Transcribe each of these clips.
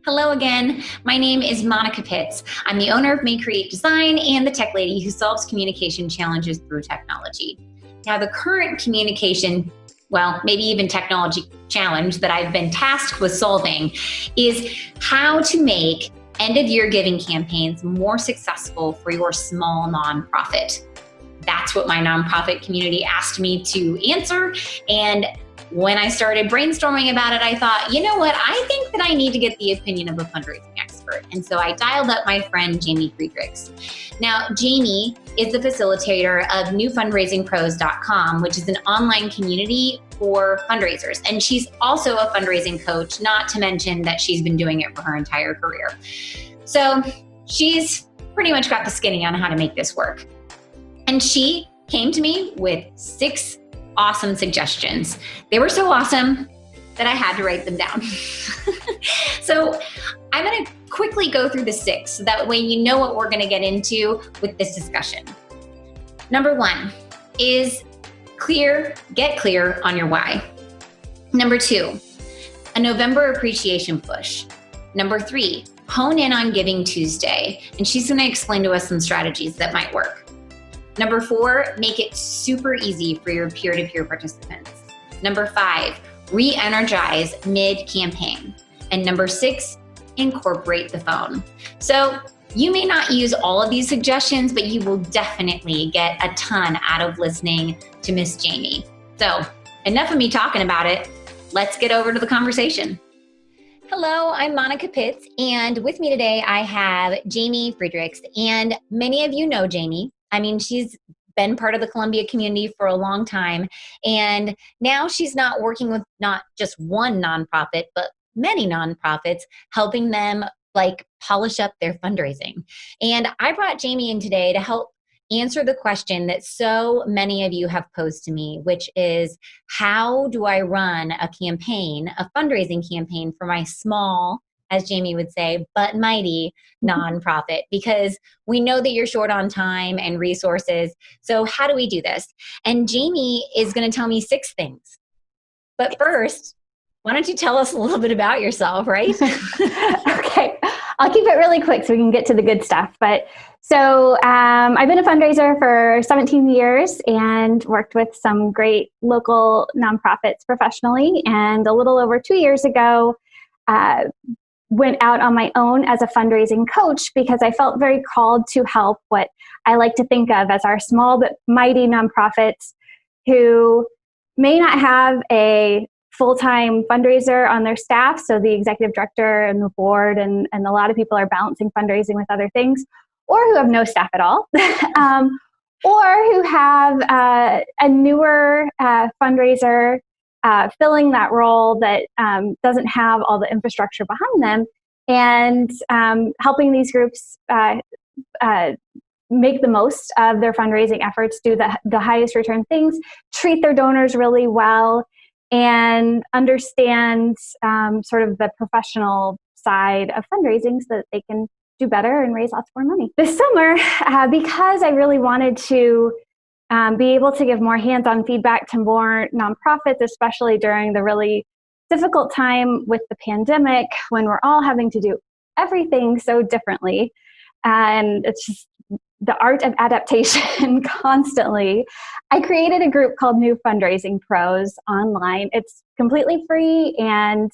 Hello again. My name is Monica Pitts. I'm the owner of May Create Design and the tech lady who solves communication challenges through technology. Now, the current communication, well, maybe even technology challenge that I've been tasked with solving is how to make end-of-year giving campaigns more successful for your small nonprofit. That's what my nonprofit community asked me to answer. And when I started brainstorming about it, I thought, you know what? I think that I need to get the opinion of a fundraising expert. And so I dialed up my friend, Jaime Friedrichs. Now, Jaime is the facilitator of newfundraisingpros.com, which is an online community for fundraisers. And she's also a fundraising coach, not to mention that she's been doing it for her entire career. So she's pretty much got the skinny on how to make this work. And she came to me with 6 awesome suggestions. They were so awesome that I had to write them down. So I'm going to quickly go through the 6 so that way you know what we're going to get into with this discussion. Number 1 is get clear on your why. Number 2, a November appreciation push. Number 3, hone in on Giving Tuesday. And she's going to explain to us some strategies that might work. Number 4, make it super easy for your peer-to-peer participants. Number 5, re-energize mid-campaign. And number 6, incorporate the phone. So you may not use all of these suggestions, but you will definitely get a ton out of listening to Miss Jaime. So enough of me talking about it. Let's get over to the conversation. Hello, I'm Monica Pitts, and with me today I have Jaime Friedrichs, and many of you know Jaime. I mean, she's been part of the Columbia community for a long time, and now she's not working with not just one nonprofit, but many nonprofits, helping them polish up their fundraising. And I brought Jaime in today to help answer the question that so many of you have posed to me, which is, how do I run a campaign, a fundraising campaign for my small, as Jaime would say, but mighty nonprofit? Because we know that you're short on time and resources. So how do we do this? And Jaime is going to tell me 6 things. But first, why don't you tell us a little bit about yourself, right? Okay. I'll keep it really quick so we can get to the good stuff. So I've been a fundraiser for 17 years and worked with some great local nonprofits professionally. And a little over 2 years ago, went out on my own as a fundraising coach because I felt very called to help what I like to think of as our small but mighty nonprofits who may not have a full-time fundraiser on their staff. So the executive director and the board and a lot of people are balancing fundraising with other things, or who have no staff at all, or who have a newer fundraiser filling that role that doesn't have all the infrastructure behind them, and helping these groups make the most of their fundraising efforts, do the highest return things, treat their donors really well, and understand sort of the professional side of fundraising so that they can do better and raise lots more money. This summer, because I really wanted to be able to give more hands-on feedback to more nonprofits, especially during the really difficult time with the pandemic when we're all having to do everything so differently. And it's just the art of adaptation constantly. I created a group called New Fundraising Pros online. It's completely free and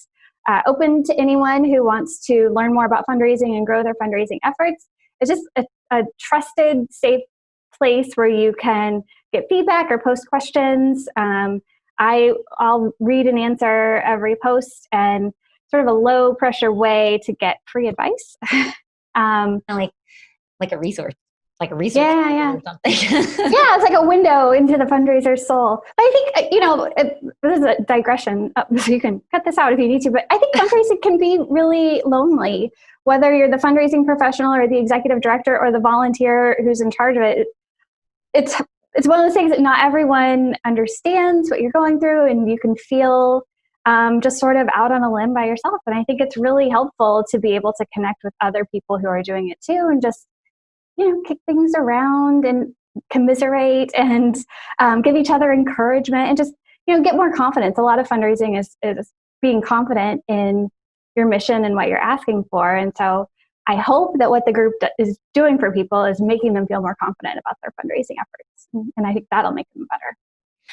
open to anyone who wants to learn more about fundraising and grow their fundraising efforts. It's just a trusted, safe place where you can get feedback or post questions. I'll read and answer every post, and sort of a low pressure way to get free advice. Like a resource. Or something. Yeah, it's like a window into the fundraiser's soul. But I think, this is a digression, so you can cut this out if you need to, but I think fundraising can be really lonely, whether you're the fundraising professional or the executive director or the volunteer who's in charge of it. It's one of those things that not everyone understands what you're going through, and you can feel just sort of out on a limb by yourself. And I think it's really helpful to be able to connect with other people who are doing it too, and just kick things around and commiserate and give each other encouragement and just get more confidence. A lot of fundraising is being confident in your mission and what you're asking for. And so I hope that what the group is doing for people is making them feel more confident about their fundraising efforts. And I think that'll make them better.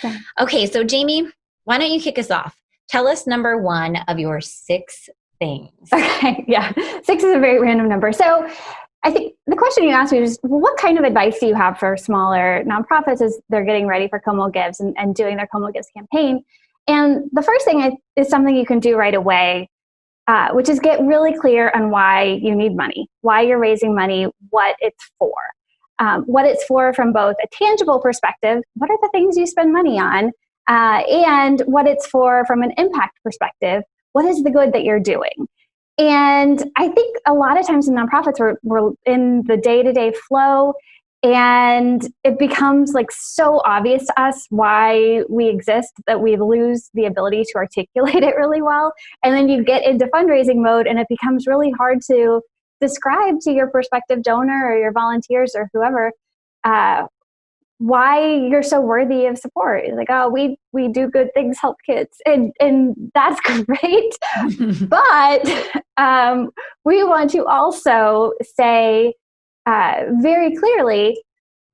Yeah. Okay, so Jaime, why don't you kick us off? Tell us number one of your 6 things. Okay, yeah. 6 is a very random number. So I think the question you asked me is, well, what kind of advice do you have for smaller nonprofits as they're getting ready for Como Gives and doing their Como Gives campaign? And the first thing is something you can do right away, which is get really clear on why you need money, why you're raising money, what it's for. What it's for from both a tangible perspective, what are the things you spend money on, and what it's for from an impact perspective, what is the good that you're doing? And I think a lot of times in nonprofits, we're in the day-to-day flow, and it becomes like so obvious to us why we exist that we lose the ability to articulate it really well. And then you get into fundraising mode, and it becomes really hard to describe to your prospective donor or your volunteers or whoever why you're so worthy of support. It's like, oh, we do good things, help kids, and that's great. But we want to also say very clearly,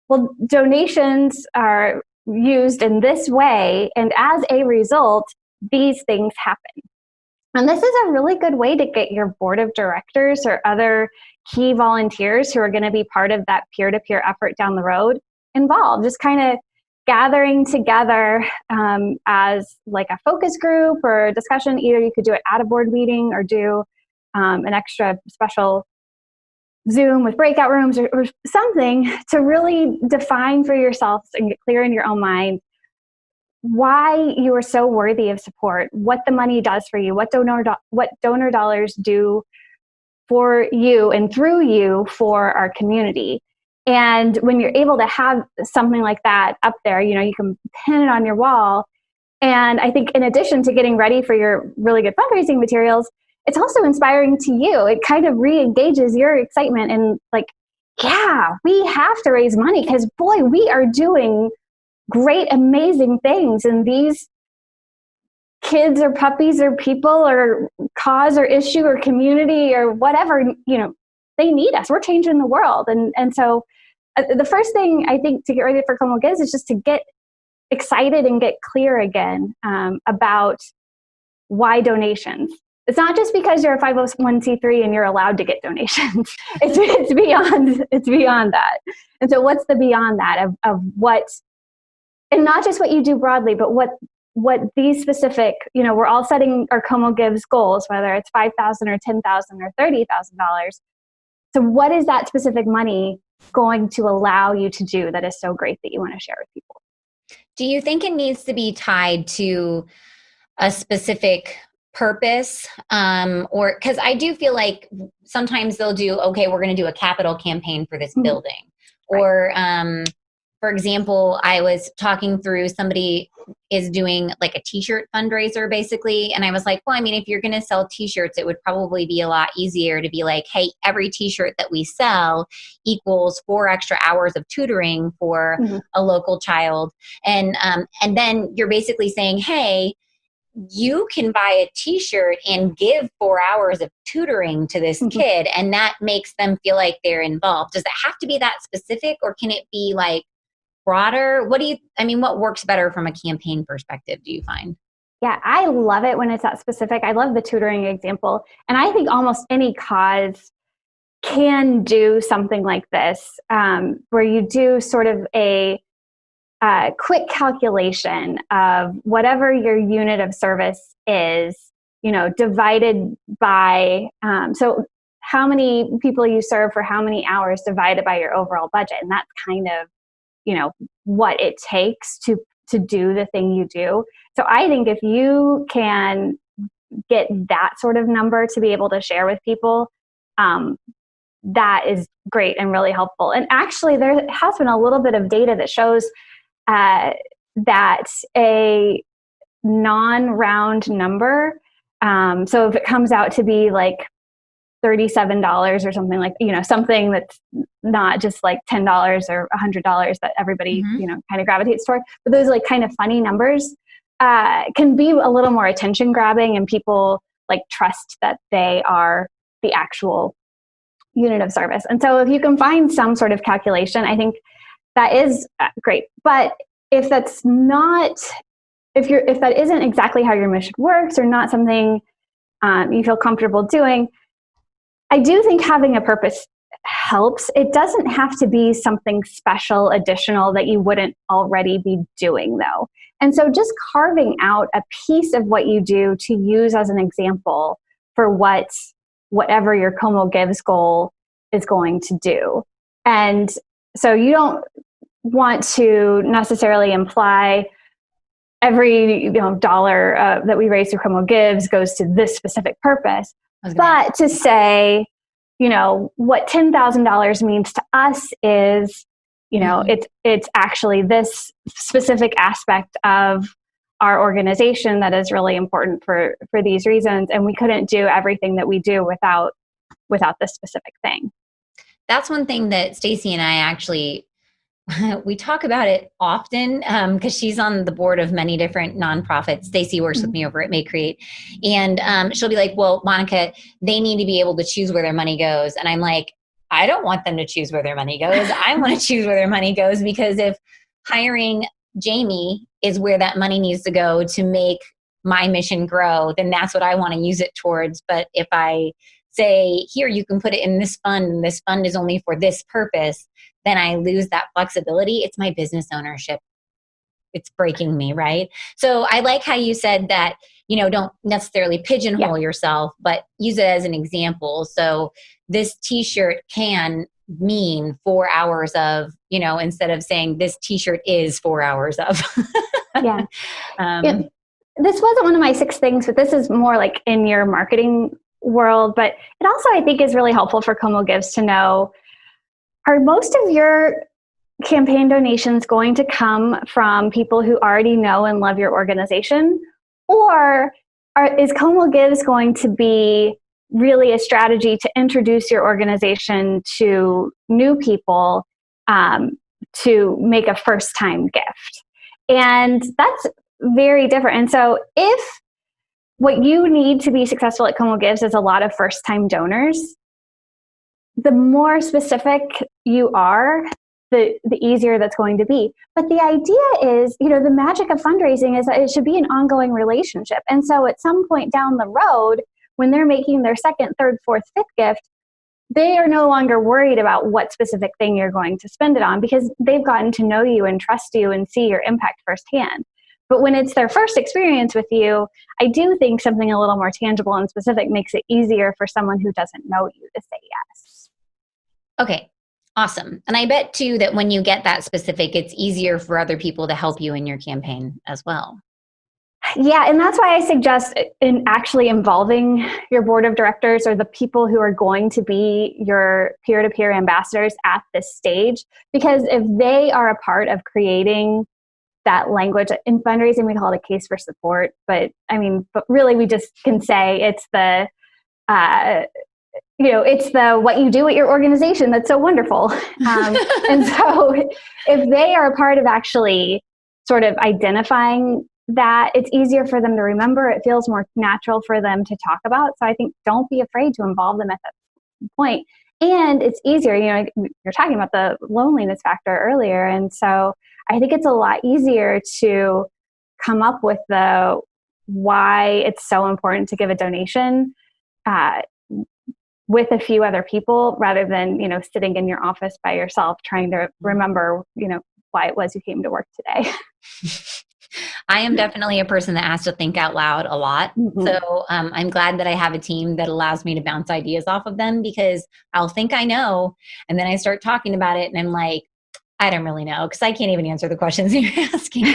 well, donations are used in this way, and as a result, these things happen. And this is a really good way to get your board of directors or other key volunteers who are going to be part of that peer-to-peer effort down the road involved. Just kind of gathering together as like a focus group or a discussion. Either you could do it at a board meeting or do an extra special Zoom with breakout rooms or something to really define for yourselves and get clear in your own mind why you are so worthy of support, what the money does for you, what donor dollars do for you and through you for our community. And when you're able to have something like that up there, you can pin it on your wall. And I think in addition to getting ready for your really good fundraising materials, it's also inspiring to you. It kind of re-engages your excitement and like, yeah, we have to raise money because boy, we are doing great, amazing things. And these kids or puppies or people or cause or issue or community or whatever, they need us. We're changing the world. And so the first thing I think to get ready for Como Gives is just to get excited and get clear again about why donations. It's not just because you're a 501c3 and you're allowed to get donations. It's beyond that. And so what's the beyond that of what, and not just what you do broadly, but what these specific, we're all setting our Como Gives goals, whether it's $5,000 or $10,000 or $30,000. So what is that specific money going to allow you to do that is so great that you want to share with people? Do you think it needs to be tied to a specific purpose? Or because I do feel like sometimes they'll do, okay, we're going to do a capital campaign for this building. Right. Or, for example, I was talking through somebody is doing like a t-shirt fundraiser basically. And I was like, well, I mean, if you're going to sell t-shirts, it would probably be a lot easier to be like, hey, every t-shirt that we sell equals 4 extra hours of tutoring for a local child. And then you're basically saying, hey, you can buy a t-shirt and give 4 hours of tutoring to this kid. And that makes them feel like they're involved. Does it have to be that specific, or can it be like broader? What works better from a campaign perspective, do you find? Yeah, I love it when it's that specific. I love the tutoring example. And I think almost any cause can do something like this, where you do sort of a quick calculation of whatever your unit of service is, divided by, so how many people you serve for how many hours divided by your overall budget. And that's kind of, what it takes to do the thing you do. So I think if you can get that sort of number to be able to share with people, that is great and really helpful. And actually there has been a little bit of data that shows that a non-round number, so if it comes out to be like $37 or something like, something that's not just like $10 or $100 that everybody, kind of gravitates toward, but those like kind of funny numbers can be a little more attention grabbing, and people like trust that they are the actual unit of service. And so if you can find some sort of calculation, I think that is great. But if that's not, if that isn't exactly how your mission works or not something you feel comfortable doing, I do think having a purpose helps. It doesn't have to be something special, additional that you wouldn't already be doing though. And so just carving out a piece of what you do to use as an example for whatever your Como Gives goal is going to do. And so you don't want to necessarily imply every dollar that we raise through Como Gives goes to this specific purpose. But to say, what $10,000 means to us is, it's actually this specific aspect of our organization that is really important for these reasons. And we couldn't do everything that we do without this specific thing. That's one thing that Stacy and I actually, we talk about it often because she's on the board of many different nonprofits. Stacy works with me over at May Create. And she'll be like, well, Monica, they need to be able to choose where their money goes. And I'm like, I don't want them to choose where their money goes. I want to choose where their money goes, because if hiring Jaime is where that money needs to go to make my mission grow, then that's what I want to use it towards. But if I say, here, you can put it in this fund, and this fund is only for this purpose, then I lose that flexibility. It's my business ownership. It's breaking me, right? So I like how you said that, don't necessarily pigeonhole yourself, but use it as an example. So this t-shirt can mean 4 hours of, instead of saying this t-shirt is 4 hours of. Yeah. This wasn't one of my 6 things, but this is more like in your marketing world. But it also, I think, is really helpful for Como Gives to know, are most of your campaign donations going to come from people who already know and love your organization? Or is Como Gives going to be really a strategy to introduce your organization to new people to make a first-time gift? And that's very different. And so if what you need to be successful at Como Gives is a lot of first-time donors, the more specific you are, the easier that's going to be. But the idea is, the magic of fundraising is that it should be an ongoing relationship. And so at some point down the road, when they're making their second, third, fourth, fifth gift, they are no longer worried about what specific thing you're going to spend it on, because they've gotten to know you and trust you and see your impact firsthand. But when it's their first experience with you, I do think something a little more tangible and specific makes it easier for someone who doesn't know you to say yes. Okay, awesome. And I bet too that when you get that specific, it's easier for other people to help you in your campaign as well. Yeah, and that's why I suggest in actually involving your board of directors or the people who are going to be your peer-to-peer ambassadors at this stage, because if they are a part of creating that language, in fundraising we call it a case for support, but really we just can say it's the it's the what you do at your organization that's so wonderful. And so if they are a part of actually sort of identifying that, it's easier for them to remember. It feels more natural for them to talk about. So I think don't be afraid to involve them at that point. And it's easier, you're talking about the loneliness factor earlier. And so I think it's a lot easier to come up with the why it's so important to give a donation with a few other people, rather than, sitting in your office by yourself trying to remember, why it was you came to work today. I am definitely a person that has to think out loud a lot. Mm-hmm. So I'm glad that I have a team that allows me to bounce ideas off of them, because I'll think I know, and then I start talking about it and I'm like, I don't really know, because I can't even answer the questions you're asking.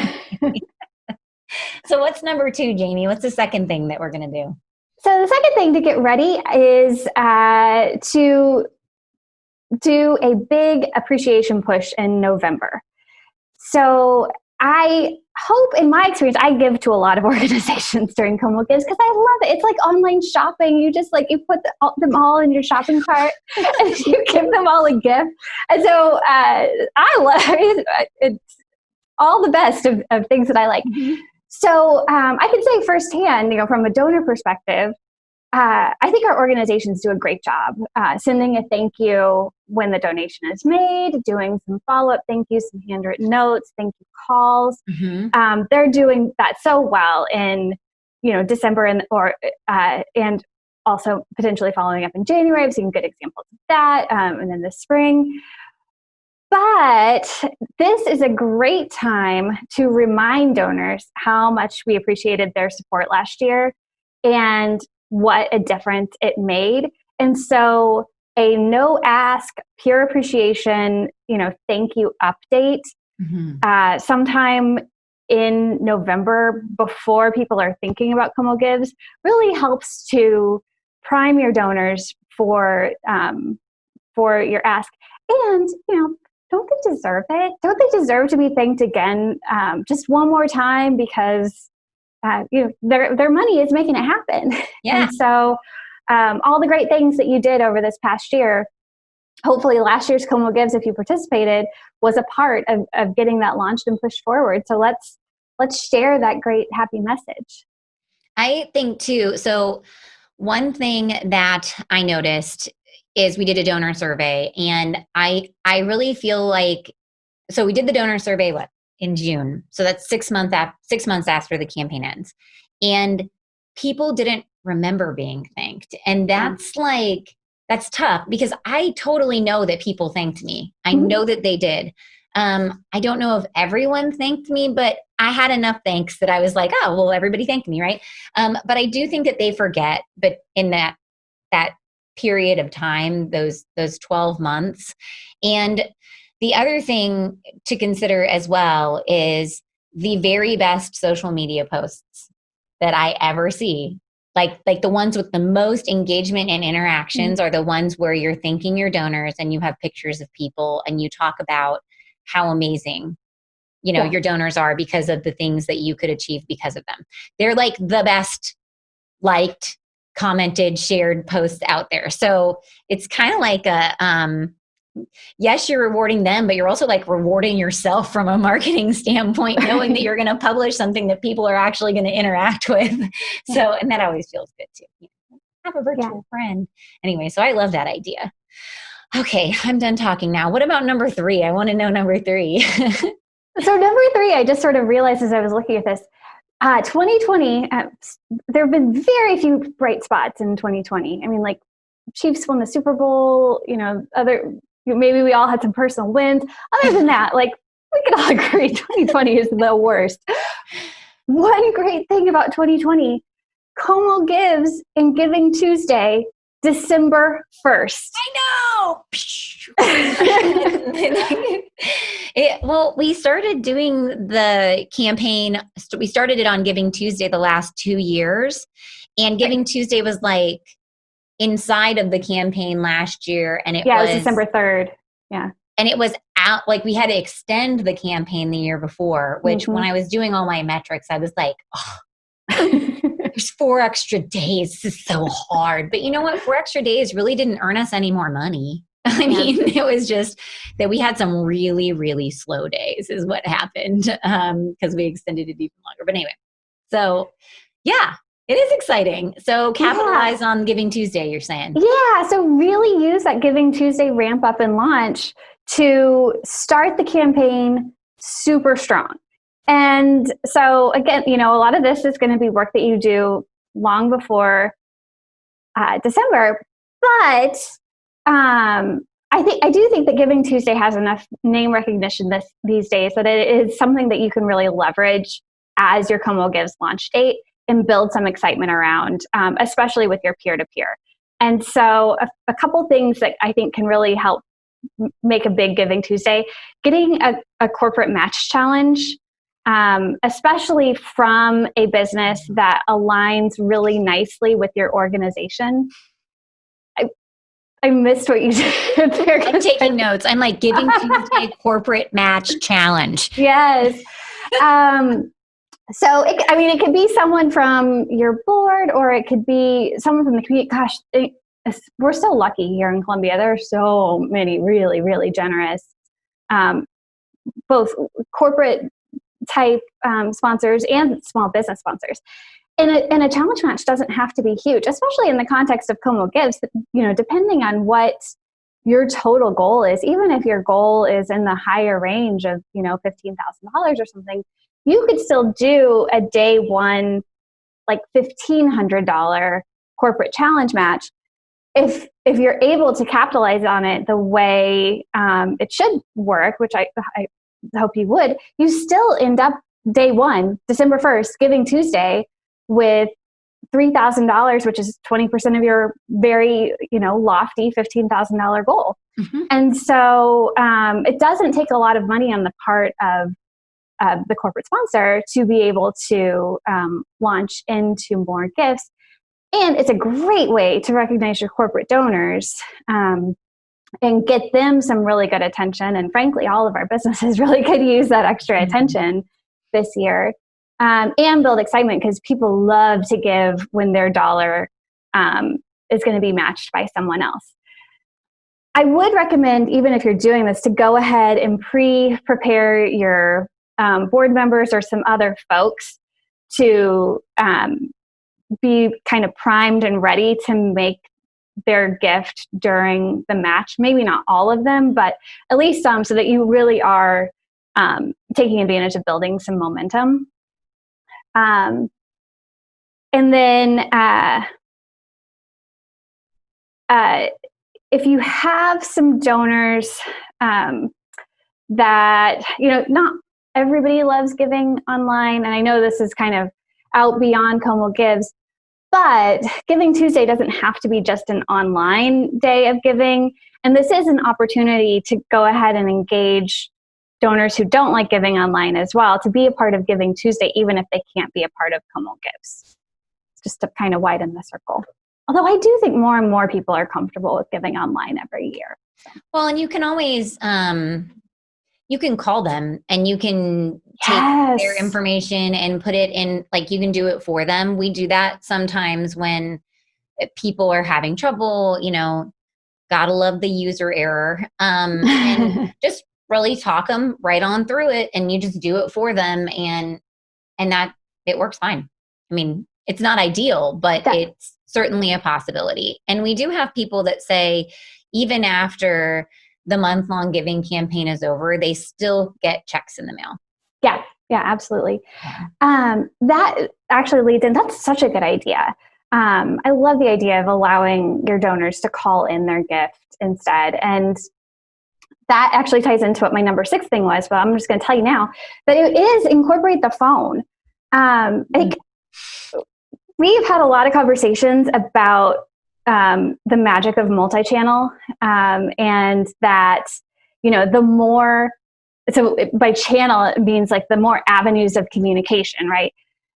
So what's number 2, Jaime? What's the second thing that we're going to do? So the second thing to get ready is to do a big appreciation push in November. So I hope, in my experience, I give to a lot of organizations during Como Gives because I love it. It's like online shopping. You just you put them all in your shopping cart and you give them all a gift. And so I love it. It's all the best of things that I like. Mm-hmm. So I can say firsthand, from a donor perspective, I think our organizations do a great job sending a thank you when the donation is made, doing some follow-up thank yous, some handwritten notes, thank you calls. They're doing that so well in, December and also potentially following up in January. I've seen good examples of that, and then this spring. But this is a great time to remind donors how much we appreciated their support last year and what a difference it made. And so a no ask, pure appreciation, thank you update sometime in November before people are thinking about Como Gives really helps to prime your donors for your ask. And, don't they deserve it? Don't they deserve to be thanked again just one more time because their money is making it happen. Yeah. And so all the great things that you did over this past year, hopefully last year's Como Gives, if you participated, was a part of getting that launched and pushed forward. So let's share that great, happy message. I think too. So one thing that I noticed is we did a donor survey, and I really feel like, so we did the donor survey, in June. So that's 6 months after the campaign ends. And people didn't remember being thanked. And that's that's tough because I totally know that people thanked me. I know that they did. I don't know if everyone thanked me, but I had enough thanks that I was like, oh, well, everybody thanked me, right? But I do think that they forget, but in that period of time, those 12 months. And the other thing to consider as well is the very best social media posts that I ever see. Like the ones with the most engagement and interactions are the ones where you're thanking your donors and you have pictures of people and you talk about how amazing, your donors are because of the things that you could achieve because of them. They're like the best liked, commented, shared posts out there. So it's kind of like yes, you're rewarding them, but you're also like rewarding yourself from a marketing standpoint, knowing that you're going to publish something that people are actually going to interact with. So, and that always feels good too. Have a virtual friend. Anyway, so I love that idea. Okay, I'm done talking now. What about number 3? I want to know number 3. So number 3, I just sort of realized as I was looking at this, 2020, there have been very few bright spots in 2020. I mean, like Chiefs won the Super Bowl, maybe we all had some personal wins. Other than that, we can all agree 2020 is the worst. One great thing about 2020, Como Gives and Giving Tuesday, December 1st. I know. Well, we started doing the campaign. We started it on Giving Tuesday the last 2 years. And Giving Tuesday was like inside of the campaign last year. And it was December 3rd. Yeah. And it was out, we had to extend the campaign the year before, which when I was doing all my metrics, I was like, there's 4 extra days. This is so hard. But you know what? 4 extra days really didn't earn us any more money. I mean, it was just that we had some really, really slow days is what happened because we extended it even longer. But anyway, so yeah, it is exciting. So capitalize on Giving Tuesday, you're saying. Yeah, so really use that Giving Tuesday ramp up and launch to start the campaign super strong. And so again, a lot of this is going to be work that you do long before December, but I do think that Giving Tuesday has enough name recognition these days that it is something that you can really leverage as your Como Gives launch date and build some excitement around, especially with your peer-to-peer. And so a couple things that I think can really help make a big Giving Tuesday, getting a corporate match challenge, especially from a business that aligns really nicely with your organization. I missed what you said there. I'm taking notes. I'm like Giving Tuesday corporate match challenge. Yes. So, it could be someone from your board, or it could be someone from the community. Gosh, we're so lucky here in Columbia. There are so many really, really generous, both corporate type sponsors and small business sponsors. And a challenge match doesn't have to be huge, especially in the context of Como Gives, depending on what your total goal is. Even if your goal is in the higher range of, $15,000 or something, you could still do a day one, like $1,500 corporate challenge match. If you're able to capitalize on it the way it should work, which I hope you would, you still end up day one, December 1st, Giving Tuesday, with $3,000, which is 20% of your very, lofty $15,000 goal. Mm-hmm. And so it doesn't take a lot of money on the part of the corporate sponsor to be able to launch into more gifts. And it's a great way to recognize your corporate donors and get them some really good attention. And frankly, all of our businesses really could use that extra attention this year. And build excitement, because people love to give when their dollar is going to be matched by someone else. I would recommend, even if you're doing this, to go ahead and prepare your board members or some other folks to be kind of primed and ready to make their gift during the match. Maybe not all of them, but at least some, so that you really are taking advantage of building some momentum. And then if you have some donors that, not everybody loves giving online, and I know this is kind of out beyond Como Gives, but Giving Tuesday doesn't have to be just an online day of giving. And this is an opportunity to go ahead and engage donors who don't like giving online as well, to be a part of Giving Tuesday, even if they can't be a part of Como Gives, just to kind of widen the circle. Although I do think more and more people are comfortable with giving online every year. Well, and you can always, you can call them and you can take their information and put it in, like you can do it for them. We do that sometimes when people are having trouble, gotta love the user error. And just really talk them right on through it, and you just do it for them, and that it works fine. I mean, it's not ideal, but it's certainly a possibility. And we do have people that say, even after the month-long giving campaign is over, they still get checks in the mail. Yeah, absolutely. That actually leads in, that's such a good idea. I love the idea of allowing your donors to call in their gift instead. And that actually ties into what my number 6 thing was, but I'm just going to tell you now that it is incorporate the phone. I think we've had a lot of conversations about the magic of multi-channel, and that, the more, so by channel, it means like the more avenues of communication, right?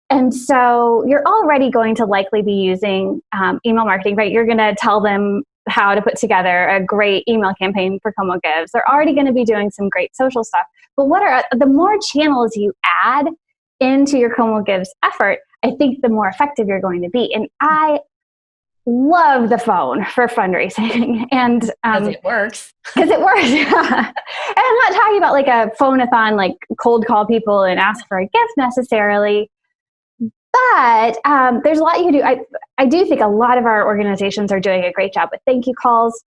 And so you're already going to likely be using email marketing, right? You're going to tell them how to put together a great email campaign for Como Gives. They're already going to be doing some great social stuff. But what are the more channels you add into your Como Gives effort, I think the more effective you're going to be. And I love the phone for fundraising. And because it works. Because it works. Yeah. And I'm not talking about like a phone-a-thon, like cold call people and ask for a gift necessarily. But there's a lot you can do. I do think a lot of our organizations are doing a great job with thank you calls.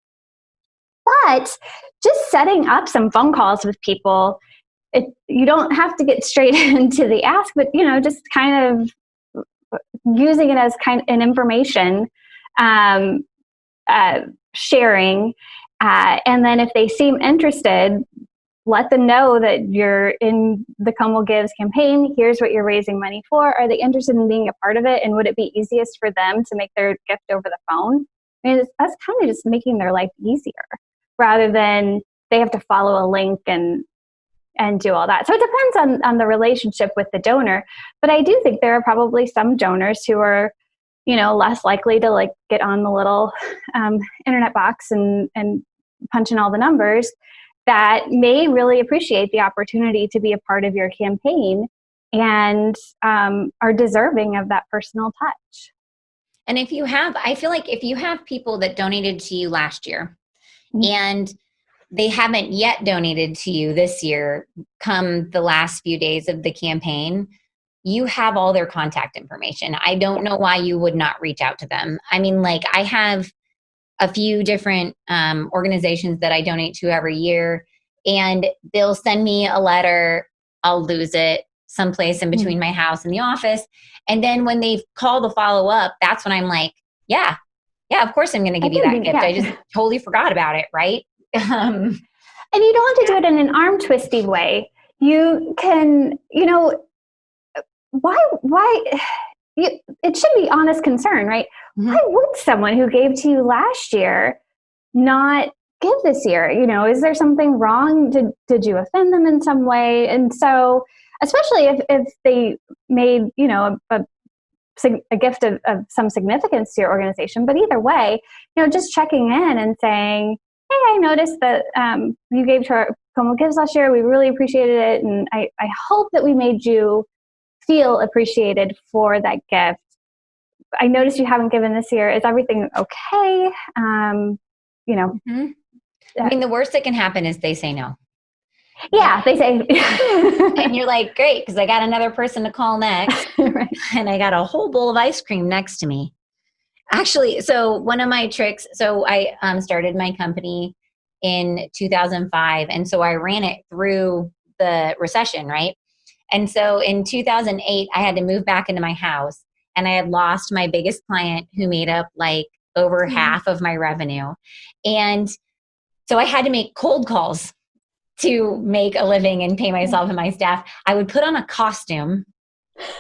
But just setting up some phone calls with people, you don't have to get straight into the ask, but just kind of using it as kind of an information sharing. And then if they seem interested, let them know that you're in the Como Gives campaign. Here's what you're raising money for. Are they interested in being a part of it? And would it be easiest for them to make their gift over the phone? I mean, that's kind of just making their life easier rather than they have to follow a link and do all that. So it depends on the relationship with the donor. But I do think there are probably some donors who are, less likely to like get on the little internet box and punch in all the numbers, that may really appreciate the opportunity to be a part of your campaign and are deserving of that personal touch. And I feel like if you have people that donated to you last year and they haven't yet donated to you this year, come the last few days of the campaign, you have all their contact information. I don't know why you would not reach out to them. I mean, like, I have a few different organizations that I donate to every year, and they'll send me a letter. I'll lose it someplace in between my house and the office. And then when they call to follow up, that's when I'm like, yeah, of course I'm going to give you that gift. I just totally forgot about it, right? And you don't want to do it in an arm twisty way. You can, it should be honest concern, right? Mm-hmm. Why would someone who gave to you last year not give this year? Is there something wrong? Did you offend them in some way? And so, especially if they made, a gift of some significance to your organization, but either way, just checking in and saying, hey, I noticed that you gave to our Como Gives last year. We really appreciated it. And I hope that we made you feel appreciated for that gift. I noticed you haven't given this year. Is everything okay? Mm-hmm. I mean, the worst that can happen is they say no. Yeah, they say. And you're like, great, because I got another person to call next. Right. And I got a whole bowl of ice cream next to me. Actually, so one of my tricks, so I started my company in 2005. And so I ran it through the recession, right? And so in 2008, I had to move back into my house, and I had lost my biggest client who made up like over half of my revenue. And so I had to make cold calls to make a living and pay myself and my staff. I would put on a costume.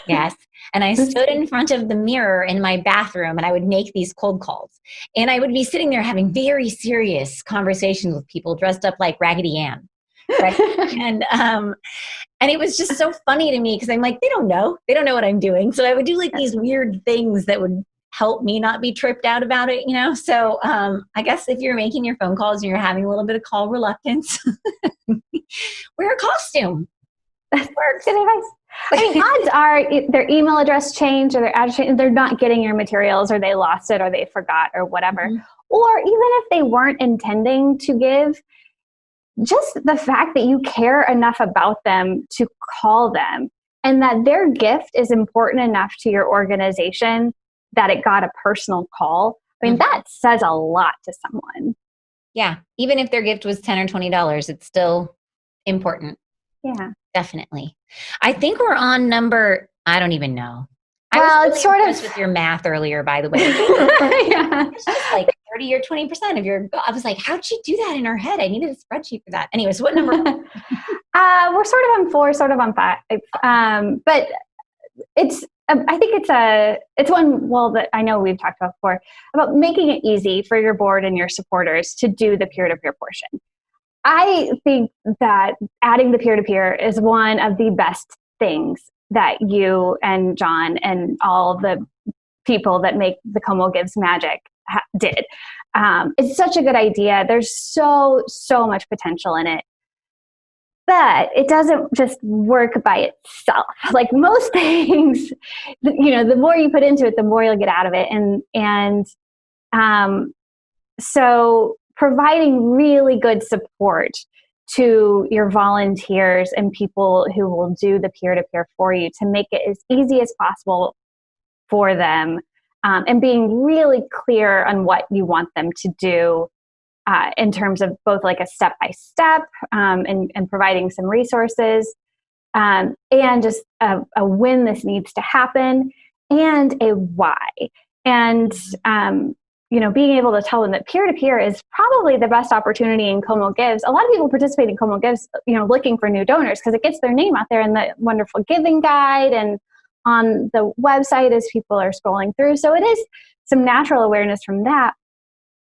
Yes. And I stood in front of the mirror in my bathroom, and I would make these cold calls. And I would be sitting there having very serious conversations with people dressed up like Raggedy Ann. Right? And it was just so funny to me because I'm like, they don't know what I'm doing. So I would do like these weird things that would help me not be tripped out about it, So I guess if you're making your phone calls and you're having a little bit of call reluctance, wear a costume. That works. Good advice. I mean, odds are their email address changed or their address changed, they're not getting your materials, or they lost it, or they forgot, or whatever. Mm-hmm. Or even if they weren't intending to give, just the fact that you care enough about them to call them, and that their gift is important enough to your organization that it got a personal call. I mean, that says a lot to someone. Yeah. Even if their gift was $10 or $20, it's still important. Yeah. Definitely. I think we're on number, I don't even know. Well, I was really it's sort impressed with your math earlier, by the way. Yeah. It's just like 30 or 20% of your, I was like, how'd you do that in her head? I needed a spreadsheet for that. Anyways, what number? We're sort of on 4, sort of on 5. But it's, I think it's one, that I know we've talked about before, about making it easy for your board and your supporters to do the peer-to-peer portion. I think that adding the peer-to-peer is one of the best things that you and John and all the people that make the Como Gives magic did. It's such a good idea. There's so much potential in it. But it doesn't just work by itself. Like most things, the more you put into it, the more you'll get out of it. So providing really good support to your volunteers and people who will do the peer-to-peer for you to make it as easy as possible for them, and being really clear on what you want them to do in terms of both like a step-by-step and providing some resources, and just a when this needs to happen and a why. And being able to tell them that peer-to-peer is probably the best opportunity in Como Gives. A lot of people participate in Como Gives, looking for new donors because it gets their name out there in the wonderful giving guide and on the website as people are scrolling through. So it is some natural awareness from that.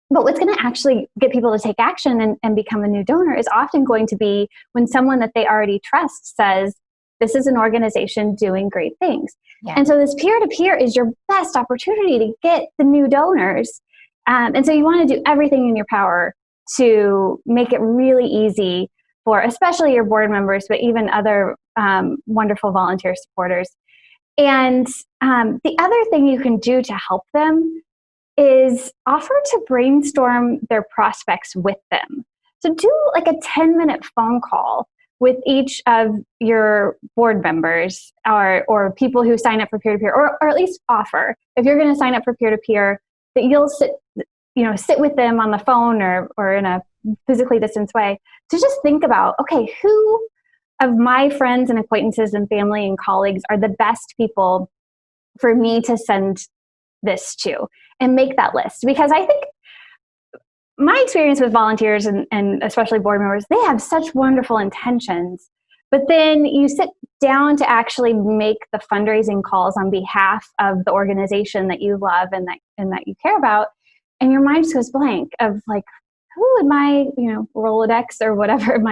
But what's going to actually get people to take action and become a new donor is often going to be when someone that they already trust says, this is an organization doing great things. Yeah. And so this peer-to-peer is your best opportunity to get the new donors. And so you want to do everything in your power to make it really easy for especially your board members, but even other wonderful volunteer supporters. And the other thing you can do to help them is offer to brainstorm their prospects with them. So do like a 10-minute phone call with each of your board members or people who sign up for peer-to-peer, or at least offer, if you're going to sign up for peer-to-peer, that you'll sit with them on the phone or in a physically distanced way to just think about, okay, who of my friends and acquaintances and family and colleagues are the best people for me to send this to, and make that list. Because I think my experience with volunteers and especially board members, they have such wonderful intentions, but then you sit down to actually make the fundraising calls on behalf of the organization that you love and that you care about, and your mind just goes blank of like, who in my Rolodex or whatever in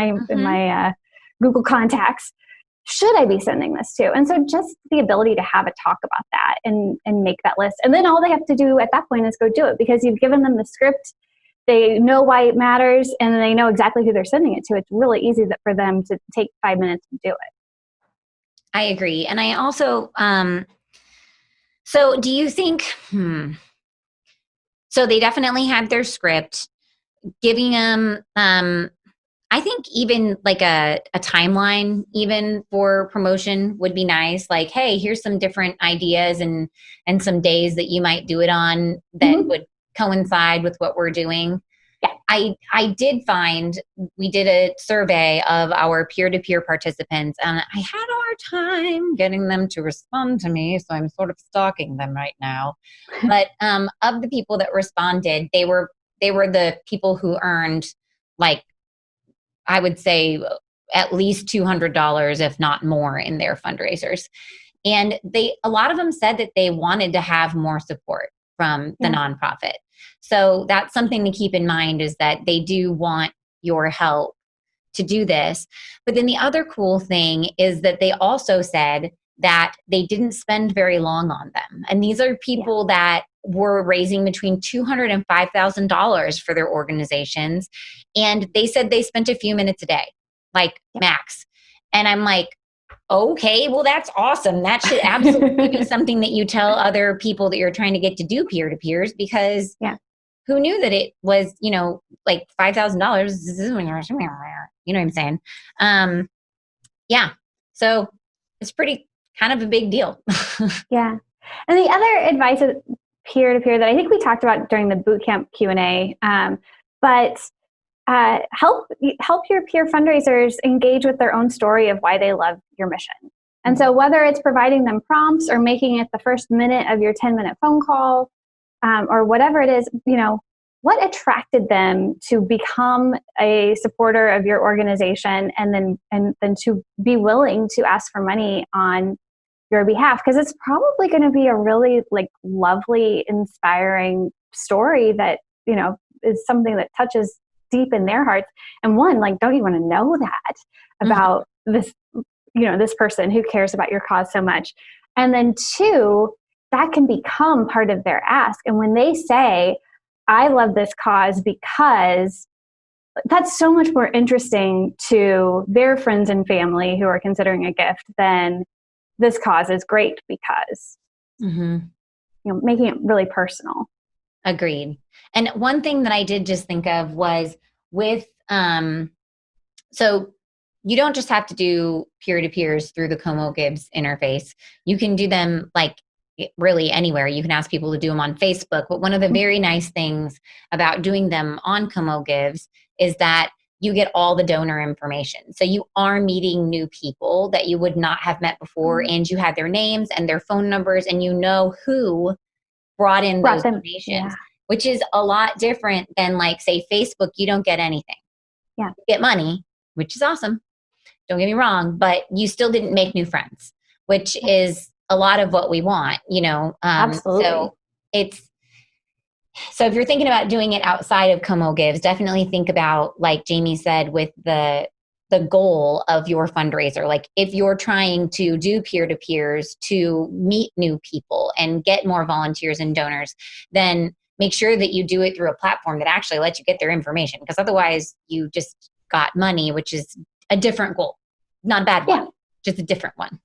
my Google contacts should I be sending this to? And so just the ability to have a talk about that and make that list, and then all they have to do at that point is go do it, because you've given them the script. They know why it matters, and they know exactly who they're sending it to. It's really easy for them to take 5 minutes to do it. I agree. And I also, so do you think, so they definitely have their script, giving them, I think even like a timeline, even for promotion would be nice. Like, hey, here's some different ideas and some days that you might do it on that would coincide with what we're doing. Yeah, I did find, we did a survey of our peer-to-peer participants, and I had a hard time getting them to respond to me, so I'm sort of stalking them right now. But of the people that responded, they were the people who earned, like, I would say at least $200, if not more, in their fundraisers. And a lot of them said that they wanted to have more support from the nonprofit. So that's something to keep in mind, is that they do want your help to do this. But then the other cool thing is that they also said that they didn't spend very long on them. And these are people that were raising between $200 and $5,000 for their organizations. And they said they spent a few minutes a day, like max. And I'm like, okay, well, that's awesome. That should absolutely be something that you tell other people that you're trying to get to do peer-to-peers, because who knew that it was, like $5,000? You know what I'm saying? So it's pretty kind of a big deal. Yeah. And the other advice of peer-to-peer that I think we talked about during the bootcamp Q&A, but help your peer fundraisers engage with their own story of why they love your mission. And so whether it's providing them prompts or making it the first minute of your 10-minute phone call, or whatever it is, what attracted them to become a supporter of your organization, and then to be willing to ask for money on your behalf? Because it's probably going to be a really lovely, inspiring story that is something that touches deep in their hearts. And one, don't you want to know that about this this person who cares about your cause so much? And then two, that can become part of their ask. And when they say, I love this cause because, that's so much more interesting to their friends and family who are considering a gift than this cause is great because, making it really personal. Agreed. And one thing that I did just think of was with, so you don't just have to do peer-to-peers through the Como Gives interface. You can do them really anywhere. You can ask people to do them on Facebook. But one of the very nice things about doing them on Como Gives is that you get all the donor information. So you are meeting new people that you would not have met before, and you have their names and their phone numbers, and you know who brought in those donations, which is a lot different than say Facebook. You don't get anything. You get money, which is awesome. Don't get me wrong, but you still didn't make new friends, which is a lot of what we want, Absolutely. So if you're thinking about doing it outside of Como Gives, definitely think about, like Jamie said, with the goal of your fundraiser. If you're trying to do peer-to-peers to meet new people and get more volunteers and donors, then make sure that you do it through a platform that actually lets you get their information, because otherwise you just got money, which is a different goal. Not a bad one, just a different one.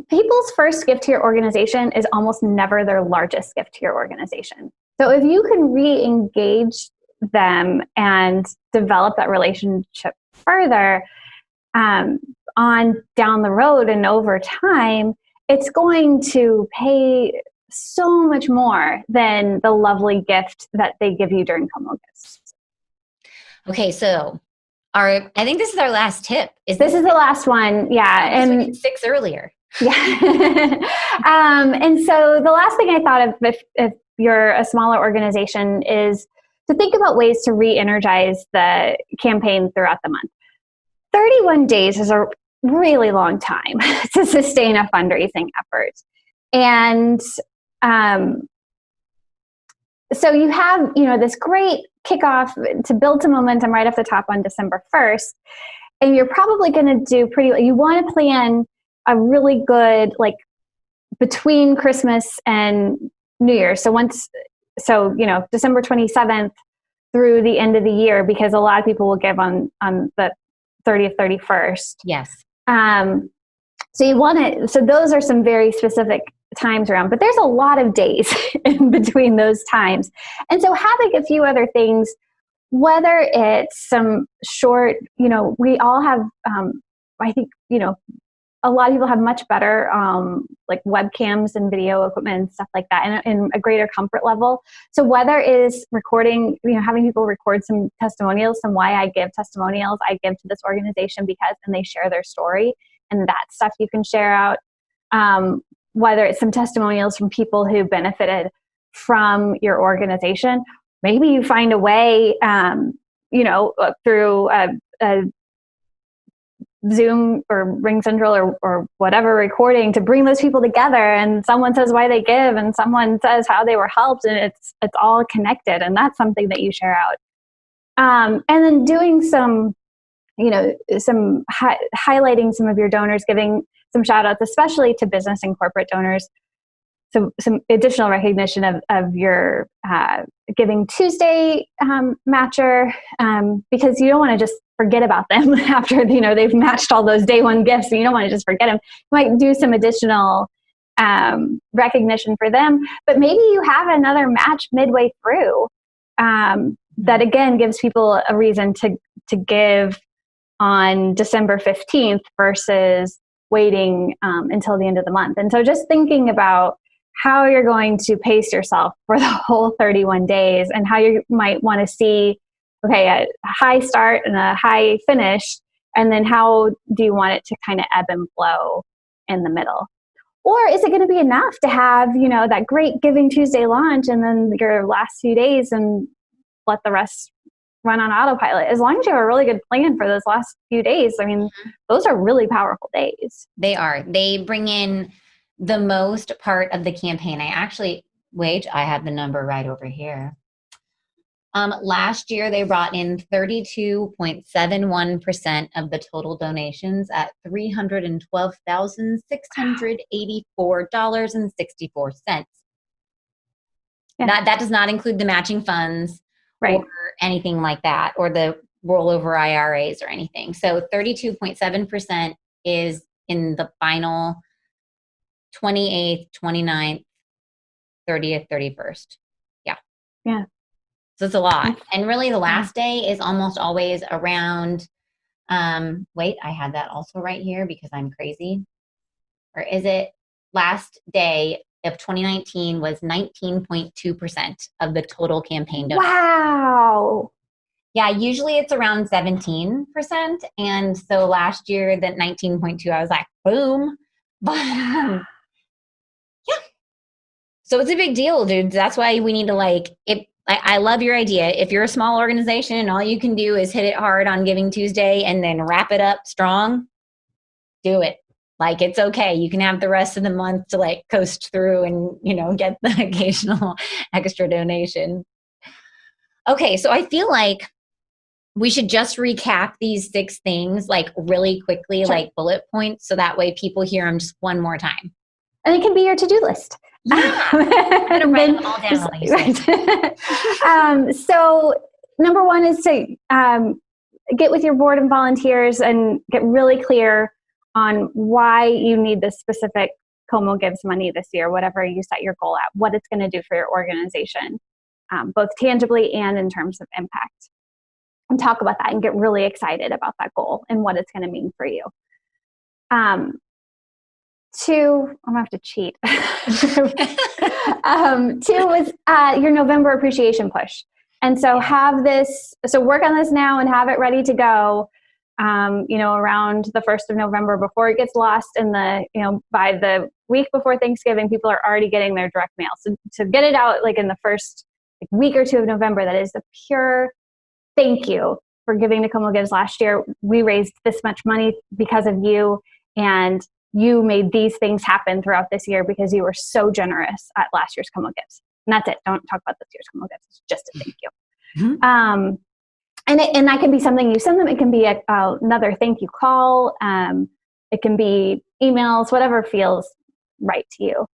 People's first gift to your organization is almost never their largest gift to your organization. So if you can re-engage them and develop that relationship further on down the road and over time, it's going to pay so much more than the lovely gift that they give you during Como gifts. Okay, so I think this is our last tip. This is the last one, yeah. And we did 6 earlier. Yeah. And so the last thing I thought of, if you're a smaller organization, is to think about ways to re-energize the campaign throughout the month. 31 days is a really long time to sustain a fundraising effort. And so you have, this great kickoff to build some momentum right off the top on December 1st. And you're probably going to do you want to plan a really good, between Christmas and New Year. So December 27th through the end of the year, because a lot of people will give on the 30th, 31st. Yes. So those are some very specific times around, but there's a lot of days in between those times. And so having a few other things, whether it's some short, we all have, I think, a lot of people have much better webcams and video equipment and stuff like that, and a greater comfort level. So whether it is recording, having people record some testimonials, some why I give testimonials, I give to this organization because, and they share their story, and that stuff you can share out. Whether it's some testimonials from people who benefited from your organization, maybe you find a way, through a Zoom or Ring Central or whatever recording, to bring those people together, and someone says why they give and someone says how they were helped, and it's all connected, and that's something that you share out. And then doing some, some highlighting some of your donors, giving some shout outs, especially to business and corporate donors. So some additional recognition of your Giving Tuesday matcher, because you don't want to just forget about them after they've matched all those day one gifts. So you don't want to just forget them. You might do some additional recognition for them, but maybe you have another match midway through that again gives people a reason to give on December 15th versus waiting until the end of the month. And so just thinking about how you're going to pace yourself for the whole 31 days and how you might want to see, a high start and a high finish, and then how do you want it to kind of ebb and flow in the middle? Or is it going to be enough to have, that great Giving Tuesday launch and then your last few days and let the rest run on autopilot? As long as you have a really good plan for those last few days, those are really powerful days. They are. They bring in the most part of the campaign. I have the number right over here. Last year, they brought in 32.71% of the total donations at $312,684.64. Yeah. That does not include the matching funds, right, or anything like that, or the rollover IRAs or anything. So 32.7% is in the final 28th, 29th, 30th, 31st. Yeah. Yeah. So it's a lot. And really the last day is almost always around, I had that also right here because I'm crazy. Or is it last day of 2019 was 19.2% of the total campaign donation. Wow. Yeah, usually it's around 17%. And so last year, that 19.2, I was like, boom. But yeah. So it's a big deal, dude. That's why we need to I love your idea. If you're a small organization and all you can do is hit it hard on Giving Tuesday and then wrap it up strong, do it. It's okay. You can have the rest of the month to coast through and, get the occasional extra donation. Okay. So I feel like we should just recap these 6 things really quickly, sure, bullet points. So that way people hear them just one more time. And it can be your to-do list. Yeah. I'm going to write them all down. Right. So number 1 is to get with your board and volunteers and get really clear on why you need this specific Como Gives money this year, whatever you set your goal at, what it's going to do for your organization, both tangibly and in terms of impact. and talk about that and get really excited about that goal and what it's going to mean for you. Two, I'm going to have to cheat. Two was your November appreciation push. And so work on this now and have it ready to go, around the 1st of November before it gets lost by the week before Thanksgiving, people are already getting their direct mail. So to get it out like in the first week or two of November, that is a pure thank you for giving to Como Gives last year. We raised this much money because of you, and you made these things happen throughout this year because you were so generous at last year's Como Gives. And that's it. Don't talk about this year's Como Gives. It's just a thank you. Mm-hmm. And that can be something you send them. It can be another thank you call. It can be emails, whatever feels right to you.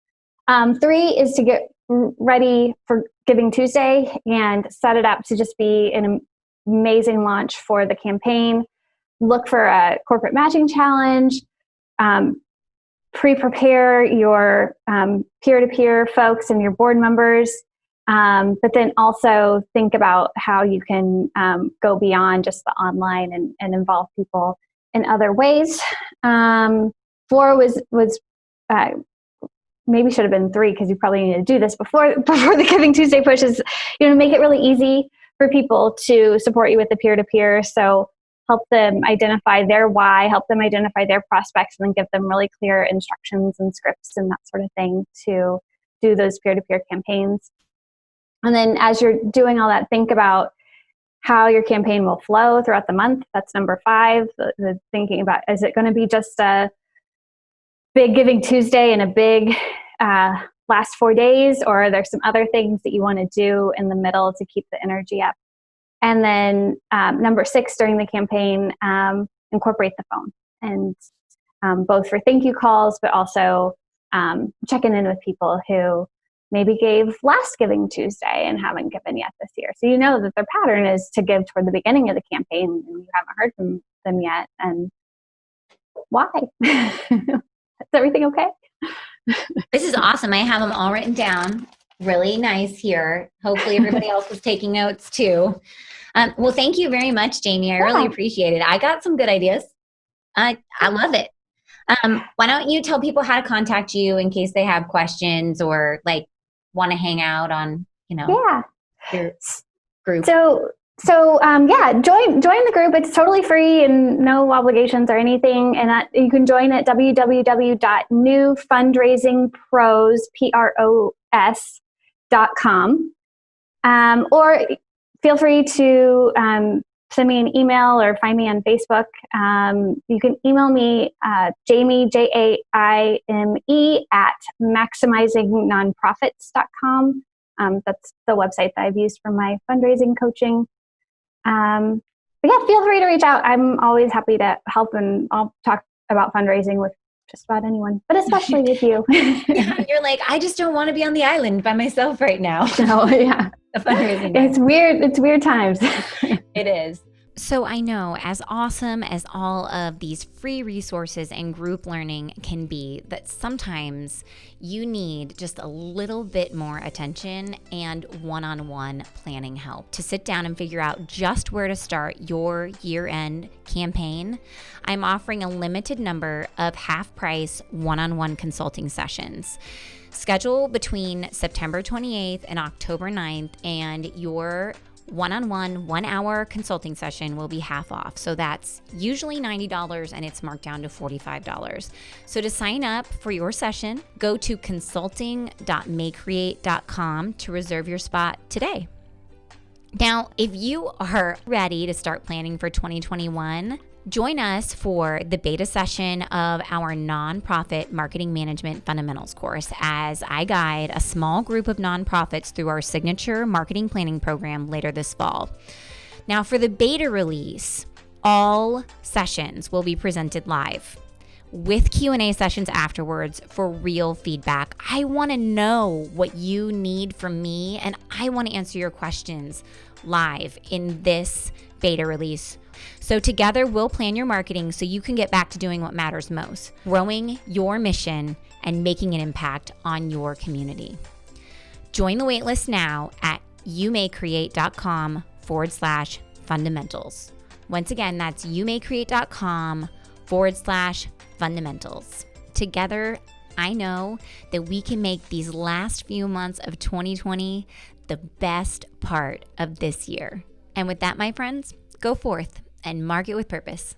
3 is to get ready for Giving Tuesday and set it up to just be an amazing launch for the campaign. Look for a corporate matching challenge. Pre-prepare your peer-to-peer folks and your board members, but then also think about how you can go beyond just the online and involve people in other ways. 4 was maybe should have been 3, because you probably need to do this before the Giving Tuesday push, is make it really easy for people to support you with the peer-to-peer. So help them identify their why, help them identify their prospects, and then give them really clear instructions and scripts and that sort of thing to do those peer-to-peer campaigns. And then as you're doing all that, think about how your campaign will flow throughout the month. That's number 5, the thinking about, is it going to be just a big Giving Tuesday and a big last 4 days, or are there some other things that you want to do in the middle to keep the energy up? And then number 6, during the campaign, incorporate the phone, and both for thank you calls, but also checking in with people who maybe gave last Giving Tuesday and haven't given yet this year. So that their pattern is to give toward the beginning of the campaign and you haven't heard from them yet. And why? Is everything okay? This is awesome. I have them all written down. Really nice here. Hopefully everybody else is taking notes too. Well, thank you very much, Jaime. I really appreciate it. I got some good ideas. I love it. Why don't you tell people how to contact you in case they have questions or want to hang out on, your group. So join the group. It's totally free and no obligations or anything. And that you can join at www.newfundraisingpros.com. Or feel free to send me an email or find me on Facebook. You can email me, Jaime, Jaime, at maximizingnonprofits.com. That's the website that I've used for my fundraising coaching. But yeah, feel free to reach out. I'm always happy to help, and I'll talk about fundraising with just about anyone, but especially with you. Yeah, you're like, I just don't want to be on the island by myself right now. No, yeah. The fundraising. It's weird. It's weird times. It is. So I know, as awesome as all of these free resources and group learning can be, that sometimes you need just a little bit more attention and one-on-one planning help to sit down and figure out just where to start your year-end campaign. I'm offering a limited number of half-price one-on-one consulting sessions. Schedule between September 28th and October 9th, and your one-on-one 1-hour consulting session will be half off. So that's usually $90 and it's marked down to $45. So to sign up for your session, go to consulting.maycreate.com to reserve your spot today. Now, if you are ready to start planning for 2021, join us for the beta session of our nonprofit marketing management fundamentals course as I guide a small group of nonprofits through our signature marketing planning program later this fall. Now, for the beta release, all sessions will be presented live with Q&A sessions afterwards for real feedback. I want to know what you need from me, and I want to answer your questions live in this beta release. So together we'll plan your marketing so you can get back to doing what matters most, growing your mission and making an impact on your community. Join the waitlist now at youmaycreate.com/fundraising. fundamentals. Once again, that's youmaycreate.com/fundamentals. Together, I know that we can make these last few months of 2020 the best part of this year. And with that, my friends, go forth and market with purpose.